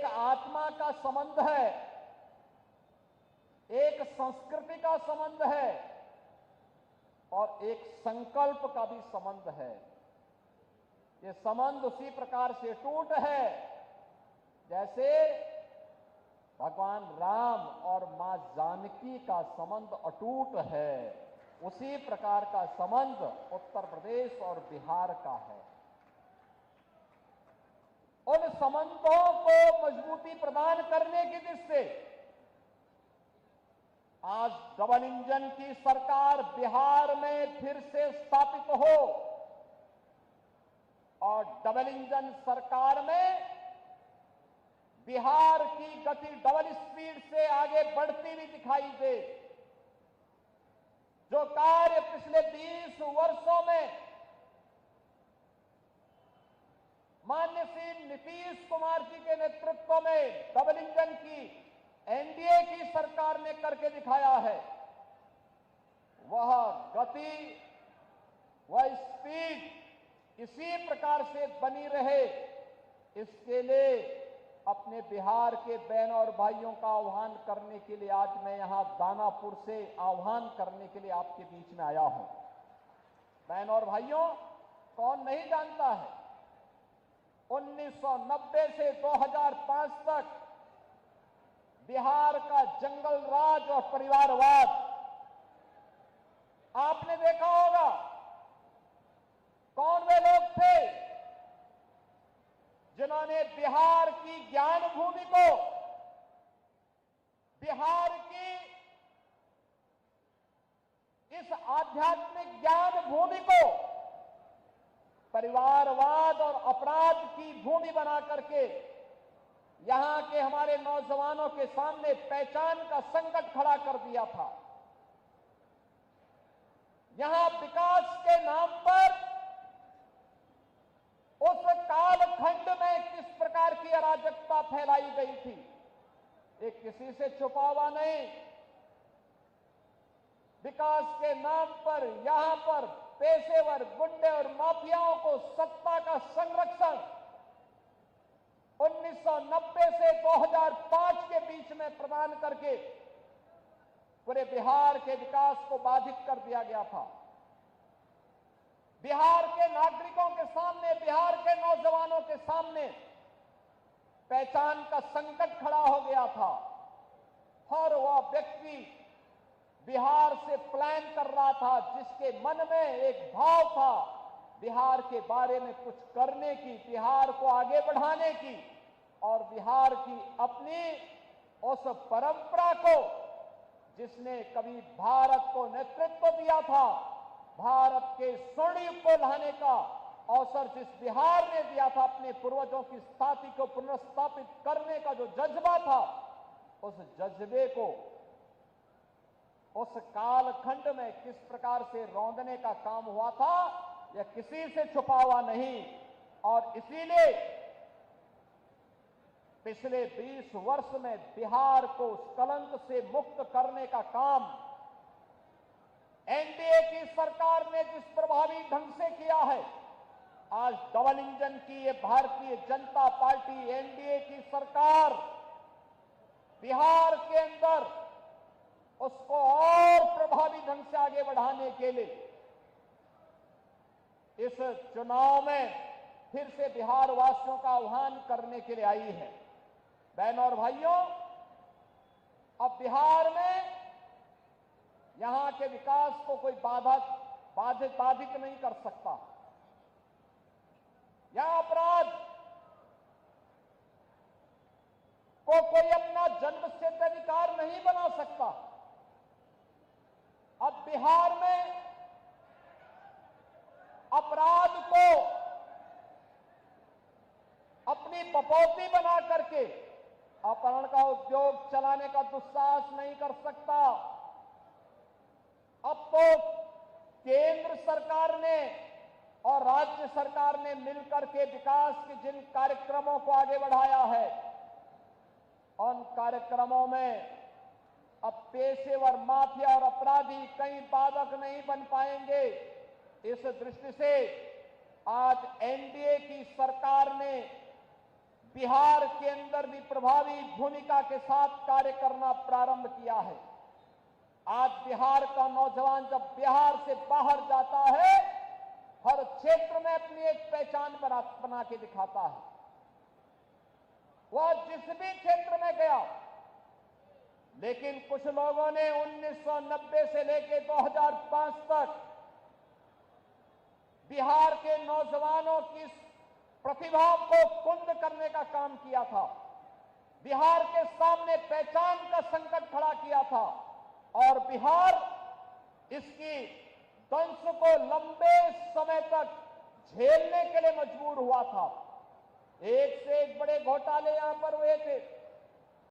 एक आत्मा का संबंध है, एक संस्कृति का संबंध है और एक संकल्प का भी संबंध है। ये संबंध उसी प्रकार से टूट है जैसे भगवान राम और मां जानकी का संबंध अटूट है। उसी प्रकार का संबंध उत्तर प्रदेश और बिहार का है। उन संबंधों को मजबूती प्रदान करने की दृष्टि से आज डबल इंजन की सरकार बिहार में फिर से स्थापित हो और डबल इंजन सरकार में बिहार की गति डबल स्पीड से आगे बढ़ती हुई दिखाई दे। जो कार्य पिछले 20 वर्षों में माननीय श्री नीतीश कुमार जी के नेतृत्व में डबल इंजन की एनडीए की सरकार ने करके दिखाया है, वह गति, वह स्पीड इसी प्रकार से बनी रहे, इसके लिए अपने बिहार के बहनों और भाइयों का आह्वान करने के लिए आज मैं यहां दानापुर से आह्वान करने के लिए आपके बीच में आया हूं। बहनों और भाइयों, कौन नहीं जानता है 1990 से 2005 तक बिहार का जंगल राज और परिवारवाद आपने देखा होगा। कौन वे लोग थे जिन्होंने बिहार की ज्ञान भूमि को, बिहार की इस आध्यात्मिक ज्ञान भूमि को परिवारवाद और अपराध की भूमि बना करके यहां के हमारे नौजवानों के सामने पहचान का संकट खड़ा कर दिया था। यहां विकास के नाम पर उस कालखंड में किस प्रकार की अराजकता फैलाई गई थी, ये किसी से छुपा हुआ नहीं। विकास के नाम पर यहां पर पेशेवर गुंडे और माफियाओं को सत्ता का संरक्षण 1990 से 2005 के बीच में प्रदान करके पूरे बिहार के विकास को बाधित कर दिया गया था। बिहार के नागरिकों के सामने, बिहार के नौजवानों के सामने पहचान का संकट खड़ा हो गया था और वह व्यक्ति बिहार से प्लान कर रहा था जिसके मन में एक भाव था बिहार के बारे में कुछ करने की, बिहार को आगे बढ़ाने की और बिहार की अपनी उस परंपरा को जिसने कभी भारत को नेतृत्व दिया था, भारत के स्वर्ण युग को लाने का अवसर जिस बिहार ने दिया था, अपने पूर्वजों की स्थापना को पुनर्स्थापित करने का जो जज्बा था, उस जज्बे को उस कालखंड में किस प्रकार से रौंदने का काम हुआ था, यह किसी से छुपा हुआ नहीं। और इसीलिए पिछले 20 वर्ष में बिहार को उस कलंक से मुक्त करने का काम एनडीए की सरकार ने जिस प्रभावी ढंग से किया है, आज डबल इंजन की ये भारतीय जनता पार्टी एनडीए की सरकार बिहार के अंदर उसको और प्रभावी ढंग से आगे बढ़ाने के लिए इस चुनाव में फिर से बिहार वासियों का आह्वान करने के लिए आई है। बहनों और भाइयों, अब बिहार में यहां के विकास को कोई बाधित नहीं कर सकता। यहां अपराध को कोई अपना जन्मसिद्ध अधिकार नहीं बना सकता। अब बिहार में अपराध को अपनी पपौती बना करके अपहरण का उद्योग चलाने का दुस्साहस नहीं कर सकता। अब तो केंद्र सरकार ने और राज्य सरकार ने मिलकर के विकास के जिन कार्यक्रमों को आगे बढ़ाया है, उन कार्यक्रमों में अब पेशेवर माफिया और अपराधी कहीं बाधक नहीं बन पाएंगे। इस दृष्टि से आज एनडीए की सरकार ने बिहार के अंदर भी प्रभावी भूमिका के साथ कार्य करना प्रारंभ किया है। आज बिहार का नौजवान जब बिहार से बाहर जाता है, हर क्षेत्र में अपनी एक पहचान बना के दिखाता है। वह जिस भी क्षेत्र में गया, लेकिन कुछ लोगों ने 1990 से लेकर 2005 तक बिहार के नौजवानों की प्रतिभा को कुंद करने का काम किया था। बिहार के सामने पहचान का संकट खड़ा किया था और बिहार इसकी दंश को लंबे समय तक झेलने के लिए मजबूर हुआ था। एक से एक बड़े घोटाले यहां पर हुए थे।